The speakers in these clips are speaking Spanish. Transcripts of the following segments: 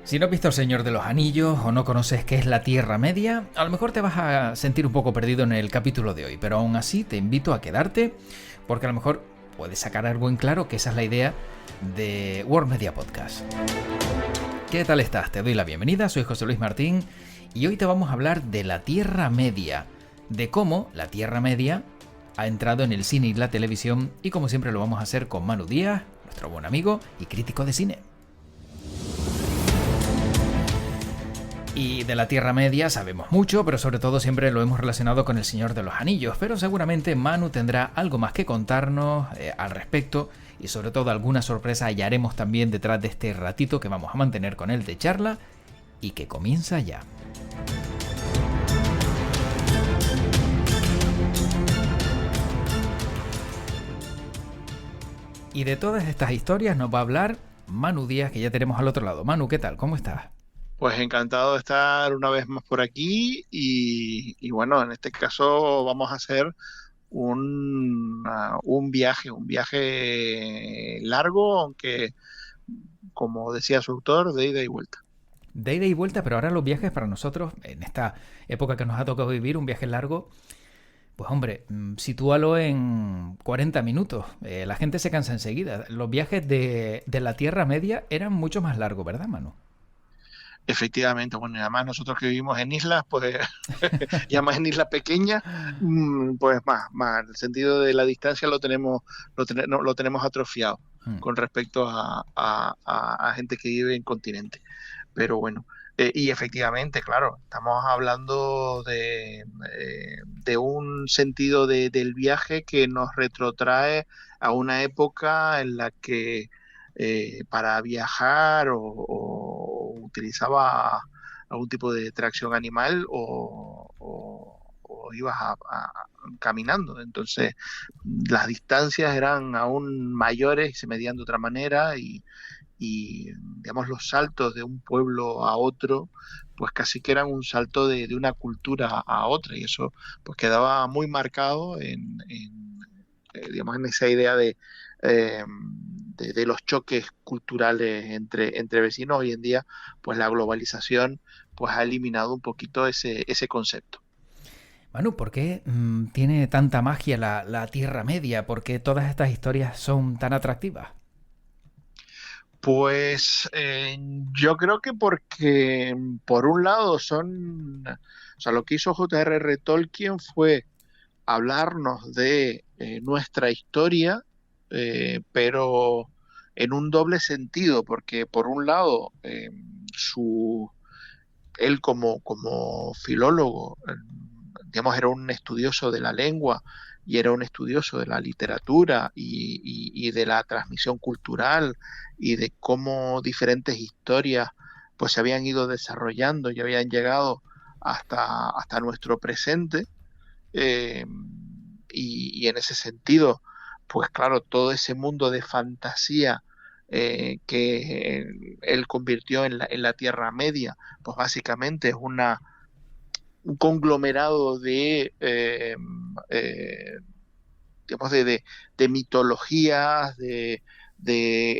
Si no has visto El Señor de los Anillos o no conoces qué es la Tierra Media, a lo mejor te vas a sentir un poco perdido en el capítulo de hoy, pero aún así te invito a quedarte porque a lo mejor puedes sacar algo en claro, que esa es la idea de World Media Podcast. ¿Qué tal estás? Te doy la bienvenida, soy José Luis Martín y hoy te vamos a hablar de la Tierra Media, de cómo la Tierra Media ha entrado en el cine y la televisión, y como siempre lo vamos a hacer con Manu Díaz, nuestro buen amigo y crítico de cine. Y de la Tierra Media sabemos mucho, pero sobre todo siempre lo hemos relacionado con El Señor de los Anillos, pero seguramente Manu tendrá algo más que contarnos al respecto, y sobre todo alguna sorpresa hallaremos también detrás de este ratito que vamos a mantener con él de charla y que comienza ya. Y de todas estas historias nos va a hablar Manu Díaz, que ya tenemos al otro lado. Manu, ¿qué tal? ¿Cómo estás? Pues encantado de estar una vez más por aquí y bueno, en este caso vamos a hacer un viaje largo, aunque como decía su autor, de ida y vuelta. De ida y vuelta, pero ahora los viajes para nosotros, en esta época que nos ha tocado vivir, un viaje largo, pues hombre, sitúalo en 40 minutos. La gente se cansa enseguida. Los viajes de la Tierra Media eran mucho más largos, ¿verdad, Manu? Efectivamente, bueno, y además nosotros que vivimos en islas, pues ya más en isla pequeña, pues más, el sentido de la distancia lo tenemos atrofiado Hmm. con respecto a gente que vive en continente. Pero bueno, y efectivamente, claro, estamos hablando de un sentido del viaje que nos retrotrae a una época en la que para viajar o utilizaba algún tipo de tracción animal o ibas caminando. Entonces, las distancias eran aún mayores y se medían de otra manera y digamos los saltos de un pueblo a otro pues casi que eran un salto de una cultura a otra y eso pues quedaba muy marcado digamos en esa idea de los choques culturales entre vecinos. Hoy en día pues la globalización pues ha eliminado un poquito ese concepto. Manu, ¿por qué tiene tanta magia la Tierra Media? ¿Por qué todas estas historias son tan atractivas? Pues yo creo que porque por un lado o sea, lo que hizo J.R.R. Tolkien fue hablarnos de nuestra historia, pero en un doble sentido, porque por un lado su, él como filólogo, digamos, era un estudioso de la lengua y era un estudioso de la literatura y de la transmisión cultural y de cómo diferentes historias pues se habían ido desarrollando y habían llegado hasta nuestro presente. eh, y en ese sentido, pues claro, todo ese mundo de fantasía que él convirtió en la Tierra Media, pues básicamente es un conglomerado eh, digamos, de mitologías, de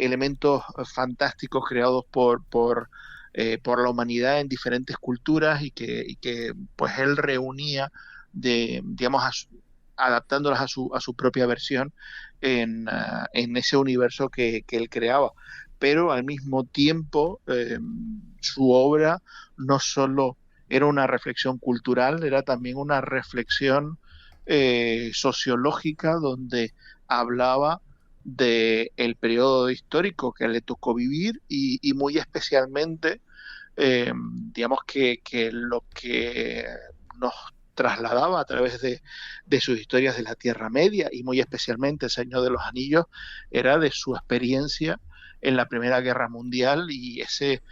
elementos fantásticos creados por la humanidad en diferentes culturas y que pues él reunía digamos, adaptándolas a su propia versión en ese universo que él creaba. Pero al mismo tiempo, su obra no solo era una reflexión cultural, era también una reflexión sociológica donde hablaba de el periodo histórico que le tocó vivir y muy especialmente, digamos que lo que nos trasladaba a través de sus historias de la Tierra Media y muy especialmente El Señor de los Anillos era de su experiencia en la Primera Guerra Mundial y ese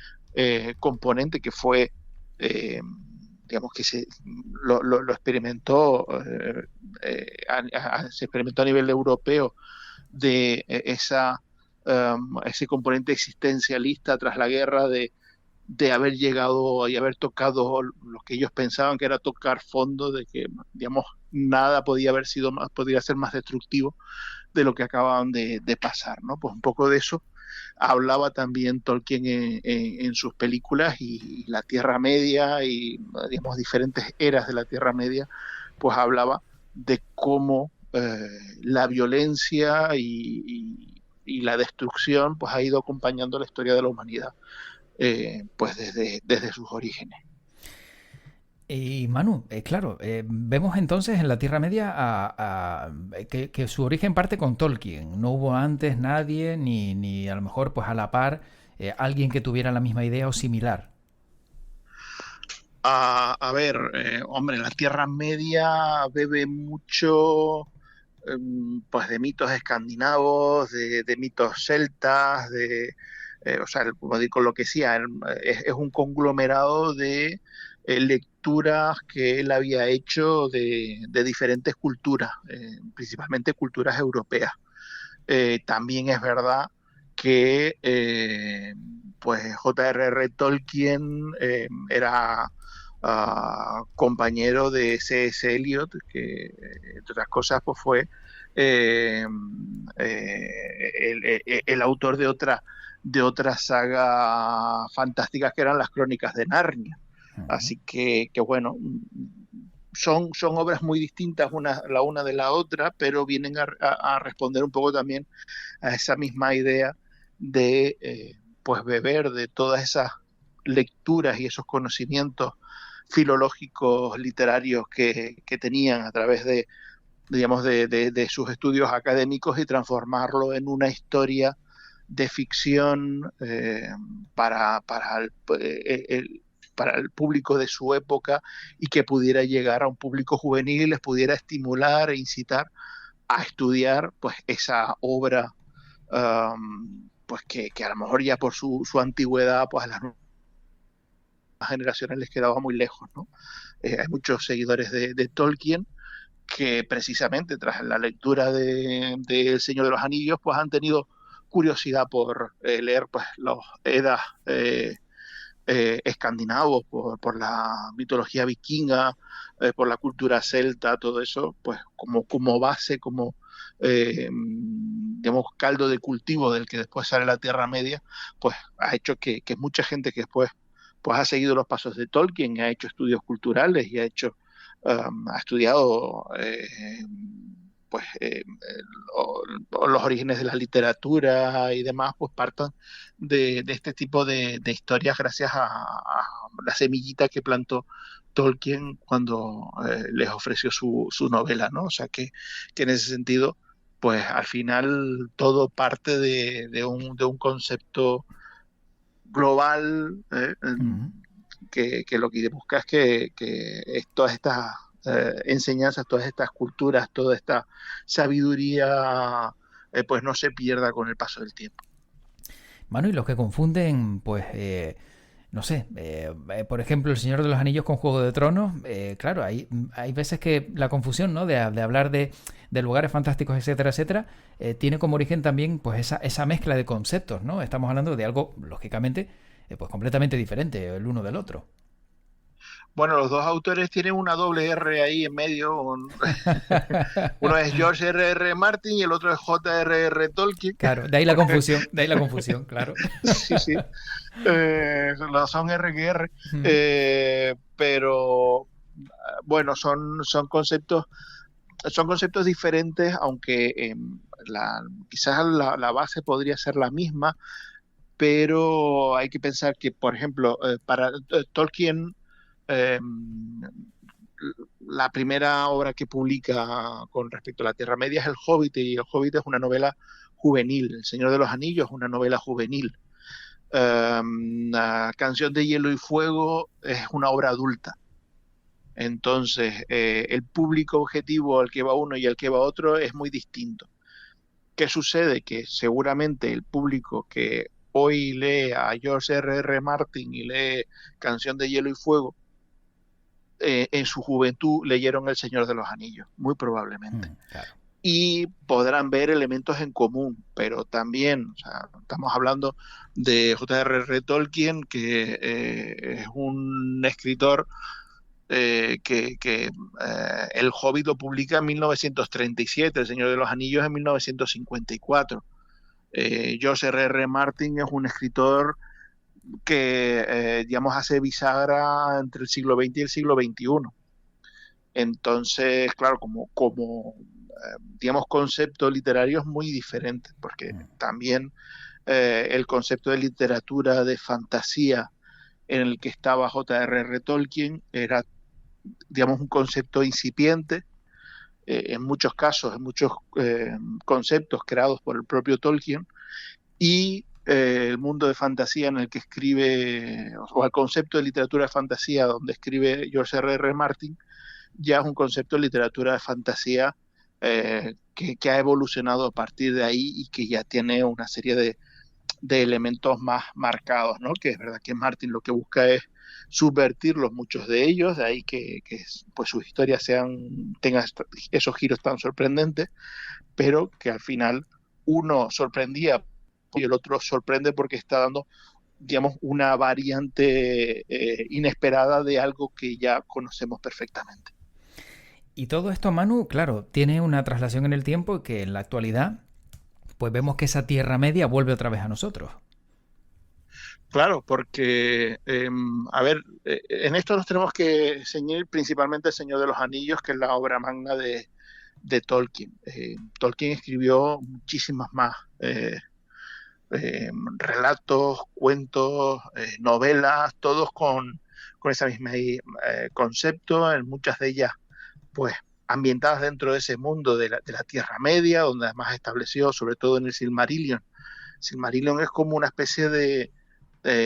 componente que fue eh, digamos que lo experimentó, se experimentó a nivel europeo de ese componente existencialista tras la guerra de haber llegado y haber tocado lo que ellos pensaban que era tocar fondo, de que, digamos, nada podía haber sido más, podría ser más destructivo de lo que acababan de pasar, ¿no? Pues un poco de eso hablaba también Tolkien en sus películas, y la Tierra Media y, digamos, diferentes eras de la Tierra Media, pues hablaba de cómo la violencia y la destrucción pues ha ido acompañando la historia de la humanidad, pues desde sus orígenes. Y Manu, claro, vemos entonces en la Tierra Media que su origen parte con Tolkien. No hubo antes nadie, ni a lo mejor pues a la par alguien que tuviera la misma idea o similar. A ver, hombre, la Tierra Media bebe mucho pues de mitos escandinavos, de mitos celtas, o sea, como digo, lo que sea, es un conglomerado de lecturas que él había hecho de diferentes culturas, principalmente culturas europeas. También es verdad que pues J.R.R. Tolkien era compañero de C.S. Eliot, que entre otras cosas pues fue eh, el autor de otra saga fantástica que eran las Crónicas de Narnia. Ujú. Así que bueno, son obras muy distintas la una de la otra, pero vienen a responder un poco también a esa misma idea de pues beber de todas esas lecturas y esos conocimientos filológicos literarios que tenían a través de, digamos, de sus estudios académicos, y transformarlo en una historia de ficción para el público de su época, y que pudiera llegar a un público juvenil y les pudiera estimular e incitar a estudiar pues esa obra, pues que a lo mejor ya por su antigüedad pues a las nuevas generaciones les quedaba muy lejos, ¿no? Hay muchos seguidores de Tolkien que precisamente tras la lectura de El Señor de los Anillos pues han tenido curiosidad por leer pues los Edas escandinavos, por la mitología vikinga, por la cultura celta, todo eso, pues como base, como digamos, caldo de cultivo del que después sale la Tierra Media, pues ha hecho que mucha gente que después pues ha seguido los pasos de Tolkien, ha hecho estudios culturales y ha estudiado pues los orígenes de la literatura y demás, pues partan de este tipo de historias gracias a la semillita que plantó Tolkien cuando les ofreció su novela, ¿no? O sea que en ese sentido, pues al final todo parte de un concepto global, Ujú. que lo que busca es que todas estas enseñanzas, todas estas culturas, toda esta sabiduría, pues no se pierda con el paso del tiempo. Manu, y los que confunden, pues, no sé, por ejemplo, El Señor de los Anillos con Juego de Tronos, claro, hay veces que la confusión, ¿no? De hablar de lugares fantásticos, etcétera, etcétera, tiene como origen también, pues, esa mezcla de conceptos, ¿no? Estamos hablando de algo, lógicamente, pues completamente diferente el uno del otro. Bueno, los dos autores tienen una doble R ahí en medio. Uno es George R. R. Martin y el otro es J. R. R. Tolkien. Claro, de ahí la confusión, claro. Sí, sí. Son R que R. Ujú. Pero bueno, son conceptos diferentes, aunque quizás la base podría ser la misma, pero hay que pensar que, por ejemplo, para Tolkien, eh, la primera obra que publica con respecto a la Tierra Media es El Hobbit, y El Hobbit es una novela juvenil. El Señor de los Anillos es una novela juvenil. La Canción de Hielo y Fuego es una obra adulta. Entonces, el público objetivo al que va uno y al que va otro es muy distinto. ¿Qué sucede? Que seguramente el público que hoy lee a George R. R. Martin y lee Canción de Hielo y Fuego, en su juventud leyeron El Señor de los Anillos, muy probablemente. Claro. Y podrán ver elementos en común, pero también, o sea, estamos hablando de J. R. R. Tolkien, que es un escritor El Hobbit lo publica en 1937, El Señor de los Anillos en 1954. George R. Martin es un escritor que, digamos, hace bisagra entre el siglo XX y el siglo XXI. Entonces, claro, digamos, concepto literario es muy diferente, porque también el concepto de literatura de fantasía en el que estaba J.R.R. Tolkien era, digamos, un concepto incipiente, en muchos casos, en muchos conceptos creados por el propio Tolkien, y el mundo de fantasía en el que escribe, o el concepto de literatura de fantasía donde escribe George R.R. Martin, ya es un concepto de literatura de fantasía que ha evolucionado a partir de ahí y que ya tiene una serie de elementos más marcados, ¿no? Que es verdad que Martin lo que busca es subvertirlos, muchos de ellos, de ahí que pues sus historias tengan esos giros tan sorprendentes, pero que al final uno sorprendía y el otro sorprende porque está dando, digamos, una variante inesperada de algo que ya conocemos perfectamente. Y todo esto, Manu, claro, tiene una traslación en el tiempo que en la actualidad pues vemos que esa Tierra Media vuelve otra vez a nosotros. Claro, porque, a ver, en esto nos tenemos que ceñir principalmente El Señor de los Anillos, que es la obra magna de Tolkien. Tolkien escribió muchísimas más relatos, cuentos, novelas, todos con ese mismo concepto, en muchas de ellas, pues, ambientadas dentro de ese mundo de la Tierra Media, donde además estableció, sobre todo en el Silmarillion. Silmarillion es como una especie de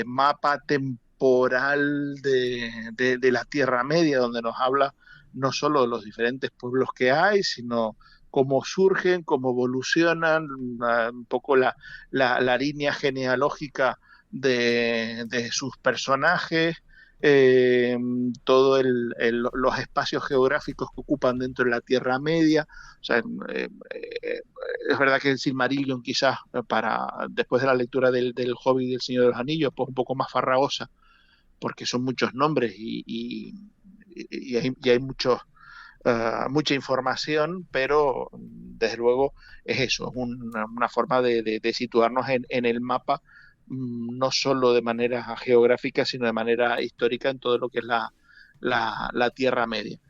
mapa temporal de la Tierra Media, donde nos habla no solo de los diferentes pueblos que hay, sino cómo surgen, cómo evolucionan, un poco la línea genealógica de sus personajes, todos los espacios geográficos que ocupan dentro de la Tierra Media. O sea, es verdad que el Silmarillion quizás después de la lectura del Hobbit y del Señor de los Anillos, pues un poco más farragosa, porque son muchos nombres y hay mucha información, pero desde luego es eso, es una forma de situarnos en el mapa, no solo de manera geográfica, sino de manera histórica en todo lo que es la Tierra Media.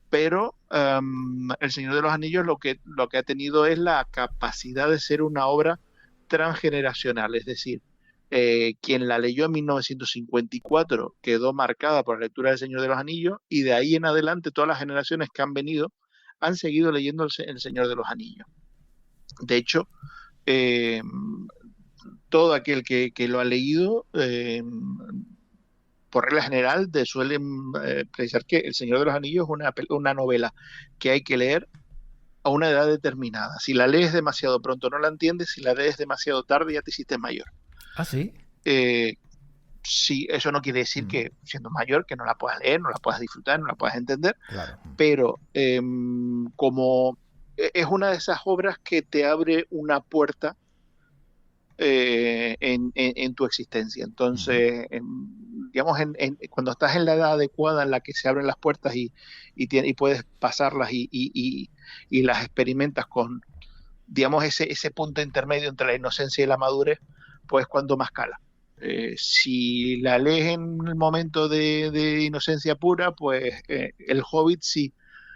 Pero El Señor de los Anillos lo que ha tenido es la capacidad de ser una obra transgeneracional, es decir, quien la leyó en 1954 quedó marcada por la lectura del Señor de los Anillos, y de ahí en adelante todas las generaciones que han venido han seguido leyendo el Señor de los Anillos. De hecho, eh, todo aquel que lo ha leído, por regla general, suelen precisar que El Señor de los Anillos es una novela que hay que leer a una edad determinada. Si la lees demasiado pronto no la entiendes, si la lees demasiado tarde ya te hiciste mayor. ¿Ah, sí? Sí, eso no quiere decir que siendo mayor que no la puedas leer, no la puedas disfrutar, no la puedas entender, Claro. pero como es una de esas obras que te abre una puerta en tu existencia. Entonces, digamos, cuando estás en la edad adecuada en la que se abren las puertas y puedes pasarlas y las experimentas con, digamos, ese punto intermedio entre la inocencia y la madurez, pues cuando más cala. Si la lees en el momento de inocencia pura, pues El Hobbit sí,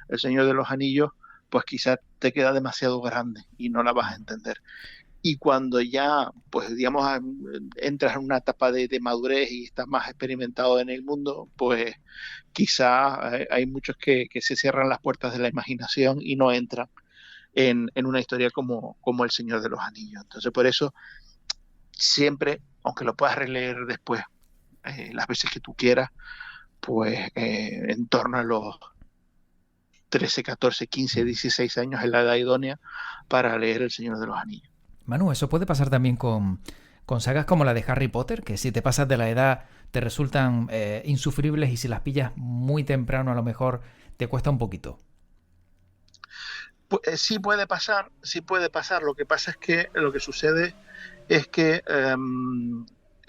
El Señor de los Anillos, pues quizás te queda demasiado grande y no la vas a entender. Y cuando ya, pues digamos, entras en una etapa de madurez y estás más experimentado en el mundo, pues quizá hay muchos que se cierran las puertas de la imaginación y no entran en una historia como El Señor de los Anillos. Entonces, por eso, siempre, aunque lo puedas releer después, las veces que tú quieras, pues en torno a los 13, 14, 15, 16 años es la edad idónea para leer El Señor de los Anillos. Manu, eso puede pasar también con sagas como la de Harry Potter, que si te pasas de la edad te resultan insufribles y si las pillas muy temprano a lo mejor te cuesta un poquito. Pues, sí puede pasar, sí puede pasar. Lo que pasa es que lo que sucede es que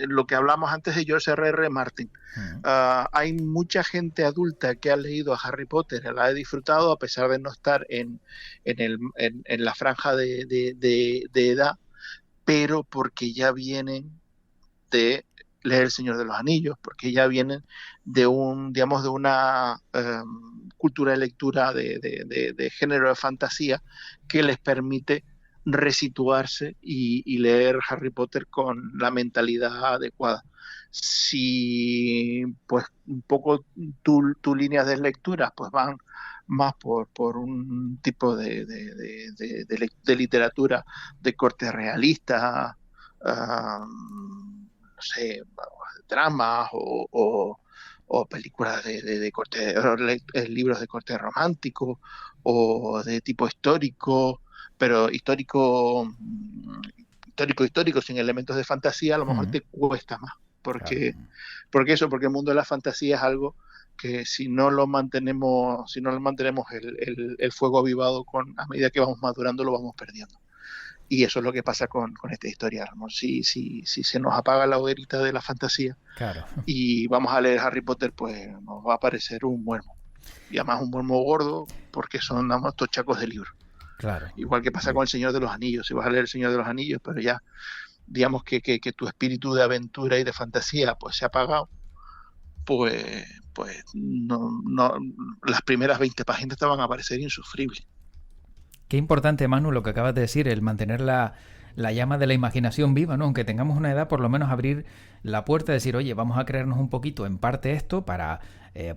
lo que hablamos antes de George R. Martin. Mm. Hay mucha gente adulta que ha leído a Harry Potter, la ha disfrutado a pesar de no estar en la franja de edad, pero porque ya vienen de leer El Señor de los Anillos, porque ya vienen de digamos, de una cultura de lectura de género de fantasía que les permite resituarse y leer Harry Potter con la mentalidad adecuada. Si pues un poco tu líneas de lectura pues van más por un tipo de literatura de corte realista, no sé, dramas o películas de corte, libros de corte romántico o de tipo histórico, pero histórico sin elementos de fantasía, a lo mejor Mm. te cuesta más, Claro. porque el mundo de la fantasía es algo que si no lo mantenemos el fuego avivado a medida que vamos madurando, lo vamos perdiendo. Y eso es lo que pasa con esta historia, Ramón. Si se nos apaga la hoguerita de la fantasía Claro. y vamos a leer Harry Potter, pues nos va a aparecer un muermo. Y además un muermo gordo, porque son nada más tochacos de libro. Claro. Igual que pasa con El Señor de los Anillos. Si vas a leer El Señor de los Anillos, pero ya, digamos que tu espíritu de aventura y de fantasía pues se ha apagado, pues no, las primeras 20 páginas te van a parecer insufribles. Qué importante, Manu, lo que acabas de decir, el mantener la llama de la imaginación viva, ¿no? Aunque tengamos una edad, por lo menos abrir la puerta y decir, oye, vamos a creernos un poquito en parte esto para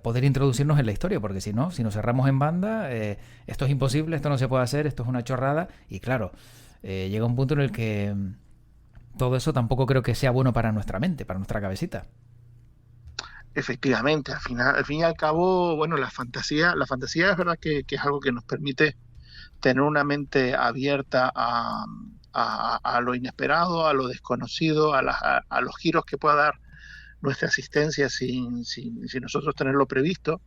poder introducirnos en la historia, porque si no, si nos cerramos en banda, esto es imposible, esto no se puede hacer, esto es una chorrada, y claro, llega un punto en el que todo eso tampoco creo que sea bueno para nuestra mente, para nuestra cabecita. Efectivamente, al fin y al cabo, bueno, la fantasía es verdad que es algo que nos permite tener una mente abierta a lo inesperado, a lo desconocido, a los giros que pueda dar nuestra asistencia sin nosotros tenerlo previsto.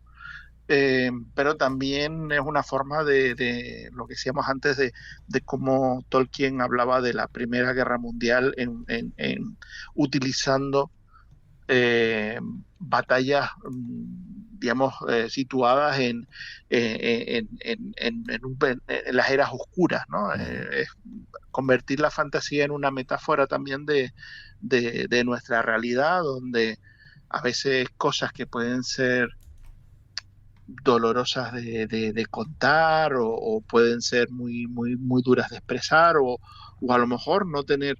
Pero también es una forma de lo que decíamos antes de cómo Tolkien hablaba de la Primera Guerra Mundial en utilizando eh, batallas, digamos, situadas en las eras oscuras, ¿no? Mm. Es convertir la fantasía en una metáfora también de nuestra realidad, donde a veces cosas que pueden ser dolorosas de contar o pueden ser muy duras de expresar o a lo mejor no tener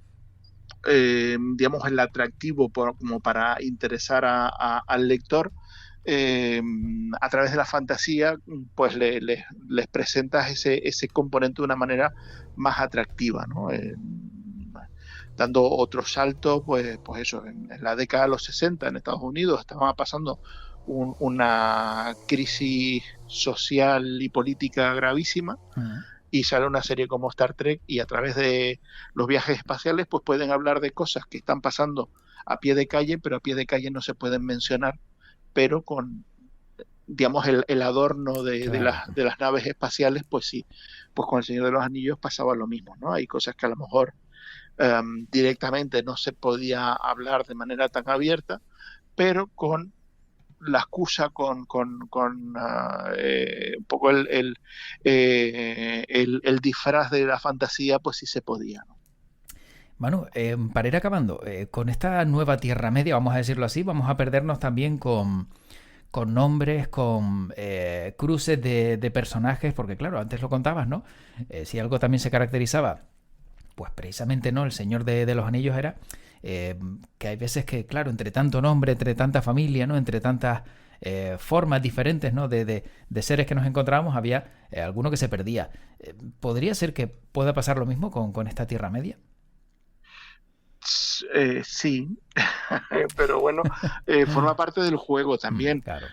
digamos, el atractivo como para interesar al lector, eh, a través de la fantasía, pues les presentas ese componente de una manera más atractiva, ¿no? Dando otro salto, pues eso, en la década de los 60 en Estados Unidos estaba pasando una crisis social y política gravísima, Mm. y sale una serie como Star Trek y a través de los viajes espaciales pues pueden hablar de cosas que están pasando a pie de calle, pero a pie de calle no se pueden mencionar, pero con, digamos, el adorno Claro. de las naves espaciales, pues sí, pues con El Señor de los Anillos pasaba lo mismo, ¿no? Hay cosas que a lo mejor directamente no se podía hablar de manera tan abierta, pero con la excusa un poco el disfraz de la fantasía, pues sí se podía, ¿no? Manu, para ir acabando, con esta nueva Tierra Media, vamos a decirlo así, vamos a perdernos también con nombres, con cruces de personajes, porque claro, antes lo contabas, ¿no? Si algo también se caracterizaba, pues precisamente no, el Señor de los Anillos era que hay veces que, claro, entre tanto nombre, entre tanta familia, ¿no? Entre tantas formas diferentes, ¿no? De seres que nos encontrábamos, había alguno que se perdía. ¿Podría ser que pueda pasar lo mismo con esta Tierra Media? Sí, pero bueno, forma parte del juego también. Claro.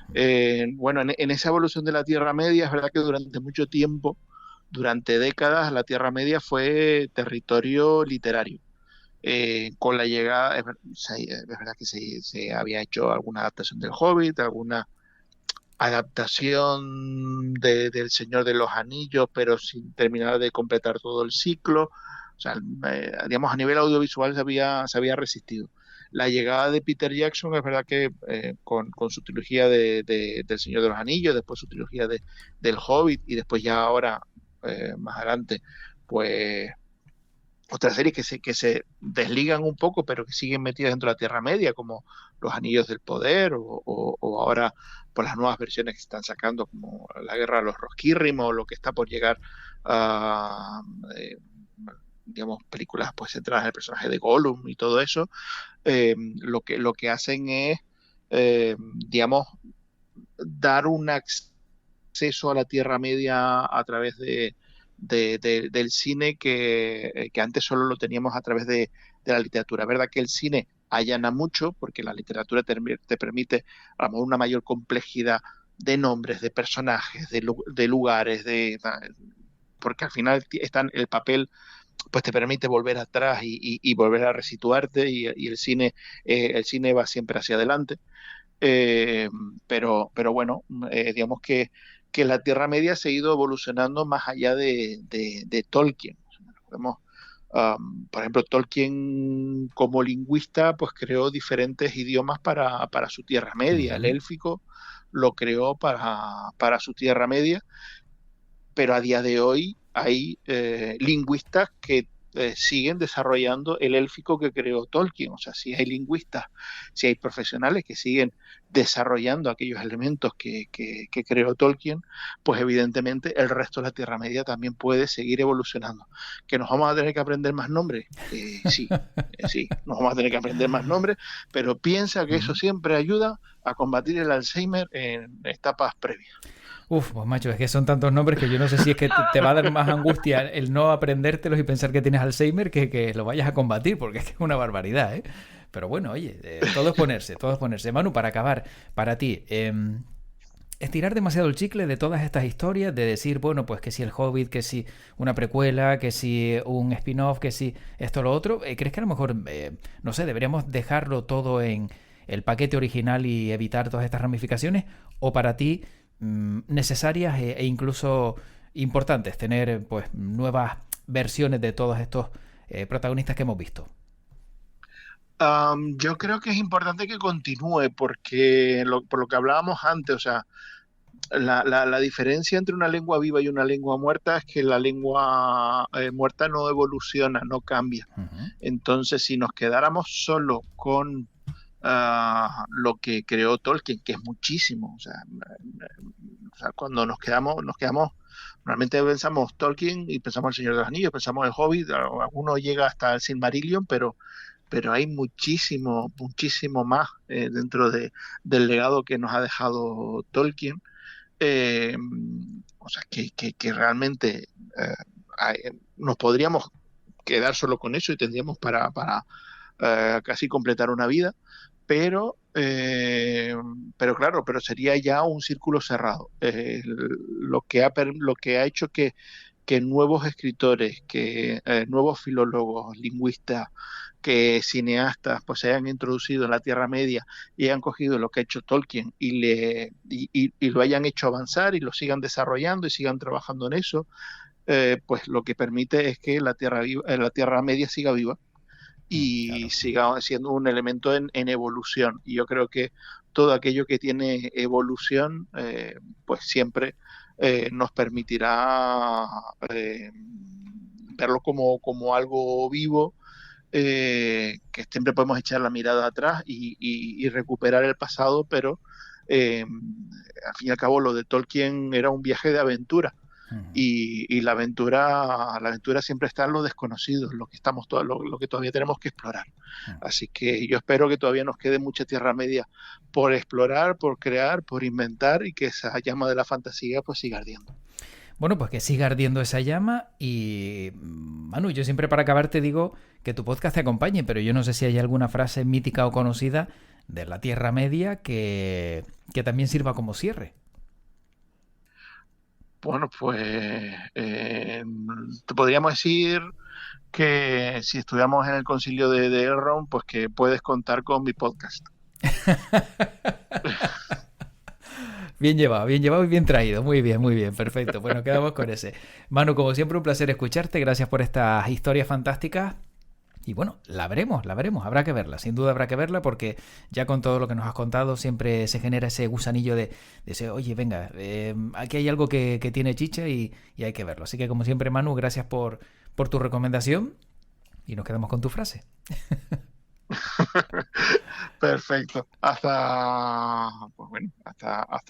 Bueno, en esa evolución de la Tierra Media, es verdad que durante mucho tiempo, durante décadas, la Tierra Media fue territorio literario. Con la llegada, es verdad que se había hecho alguna adaptación del Hobbit, alguna adaptación del Señor de los Anillos, pero sin terminar de completar todo el ciclo. O sea, digamos, a nivel audiovisual se había resistido. la llegada de Peter Jackson, es verdad que con su trilogía del Señor de los Anillos, después su trilogía del Hobbit y después ya ahora, más adelante, pues otras series que se desligan un poco, pero que siguen metidas dentro de la Tierra Media, como Los Anillos del Poder, o ahora por las nuevas versiones que están sacando, como La Guerra de los Rosquírrimos, o lo que está por llegar a, digamos, películas pues centradas en el personaje de Gollum y todo eso, lo que hacen es, digamos, dar un acceso a la Tierra Media a través del cine que antes solo lo teníamos a través de la literatura. Es verdad que el cine allana mucho porque la literatura te permite a lo mejor una mayor complejidad de nombres, de personajes, de lugares, porque al final el papel pues te permite volver atrás y volver a resituarte y el cine va siempre hacia adelante. Pero bueno, digamos que la Tierra Media se ha ido evolucionando más allá de Tolkien. Por ejemplo, Tolkien como lingüista pues creó diferentes idiomas para su Tierra Media. El élfico lo creó para su Tierra Media, pero a día de hoy hay lingüistas que siguen desarrollando el élfico que creó Tolkien. O sea, si hay lingüistas, si hay profesionales que siguen desarrollando aquellos elementos que creó Tolkien, pues evidentemente el resto de la Tierra Media también puede seguir evolucionando. ¿Que nos vamos a tener que aprender más nombres? Sí, nos vamos a tener que aprender más nombres, pero piensa que eso siempre ayuda a combatir el Alzheimer en etapas previas. Uf, pues macho, es que son tantos nombres que yo no sé si es que te va a dar más angustia el no aprendértelos y pensar que tienes Alzheimer que lo vayas a combatir, porque es que es una barbaridad, ¿eh? Pero bueno, oye, todo es ponerse, todo es ponerse. Manu, para acabar, para ti, estirar demasiado el chicle de todas estas historias, de decir, bueno, pues que si el Hobbit, que si una precuela, que si un spin-off, que si esto o lo otro, ¿crees que a lo mejor, no sé, deberíamos dejarlo todo en el paquete original y evitar todas estas ramificaciones? ¿O para ti necesarias e incluso importantes tener pues nuevas versiones de todos estos protagonistas que hemos visto? Yo creo que es importante que continúe porque por lo que hablábamos antes, o sea, la diferencia entre una lengua viva y una lengua muerta es que la lengua muerta no evoluciona, no cambia. Entonces, si nos quedáramos solo con lo que creó Tolkien, que es muchísimo, o sea, cuando nos quedamos, normalmente pensamos Tolkien y pensamos El Señor de los Anillos, pensamos El Hobbit, alguno llega hasta el Silmarillion, pero hay muchísimo más dentro del legado que nos ha dejado Tolkien. O sea, que realmente nos podríamos quedar solo con eso y tendríamos para casi completar una vida, pero claro, pero sería ya un círculo cerrado. Lo que ha hecho que nuevos escritores, que nuevos filólogos, lingüistas, que cineastas pues se hayan introducido en la Tierra Media y hayan cogido lo que ha hecho Tolkien y lo hayan hecho avanzar y lo sigan desarrollando y sigan trabajando en eso, pues lo que permite es que la Tierra Media siga viva y claro, siga siendo un elemento en evolución. Y yo creo que todo aquello que tiene evolución, pues siempre nos permitirá verlo como algo vivo, que siempre podemos echar la mirada atrás y recuperar el pasado, pero al fin y al cabo lo de Tolkien era un viaje de aventura. Y la aventura siempre está en lo desconocido, lo que todavía tenemos que explorar. Así que yo espero que todavía nos quede mucha Tierra Media por explorar, por crear, por inventar y que esa llama de la fantasía pues siga ardiendo. Bueno, pues que siga ardiendo esa llama y, Manu, yo siempre para acabar te digo que tu podcast te acompañe, pero yo no sé si hay alguna frase mítica o conocida de la Tierra Media que también sirva como cierre. Bueno, pues te podríamos decir que si estuviéramos en el concilio de Elrond, pues que puedes contar con mi podcast. Bien llevado y bien traído. Muy bien, perfecto. Bueno, quedamos con ese. Manu, como siempre, un placer escucharte. Gracias por estas historias fantásticas. Y bueno, la veremos, habrá que verla, sin duda habrá que verla porque ya con todo lo que nos has contado siempre se genera ese gusanillo de ese, oye, venga, aquí hay algo que tiene chicha y hay que verlo. Así que como siempre, Manu, gracias por tu recomendación y nos quedamos con tu frase. Perfecto. Hasta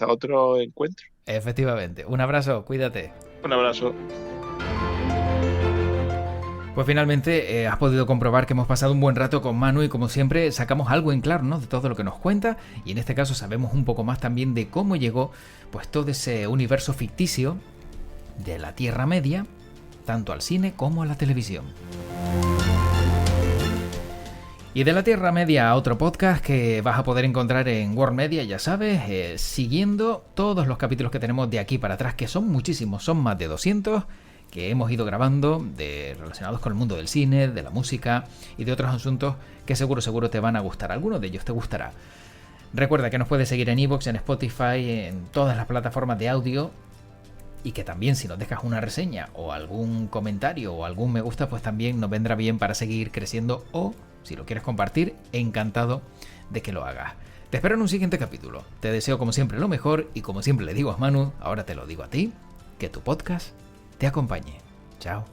otro encuentro. Efectivamente, un abrazo, cuídate. Un abrazo. Pues finalmente has podido comprobar que hemos pasado un buen rato con Manu y como siempre sacamos algo en claro, ¿no?, de todo lo que nos cuenta, y en este caso sabemos un poco más también de cómo llegó pues todo ese universo ficticio de la Tierra Media, tanto al cine como a la televisión. Y de la Tierra Media a otro podcast que vas a poder encontrar en World Media, ya sabes, siguiendo todos los capítulos que tenemos de aquí para atrás, que son muchísimos, son más de 200, que hemos ido grabando relacionados con el mundo del cine, de la música y de otros asuntos que seguro te van a gustar. Alguno de ellos te gustará. Recuerda que nos puedes seguir en iVoox, en Spotify, en todas las plataformas de audio, y que también si nos dejas una reseña o algún comentario o algún me gusta, pues también nos vendrá bien para seguir creciendo, o si lo quieres compartir, encantado de que lo hagas. Te espero en un siguiente capítulo. Te deseo como siempre lo mejor y como siempre le digo a Manu, ahora te lo digo a ti, que tu podcast te acompañe. Chao.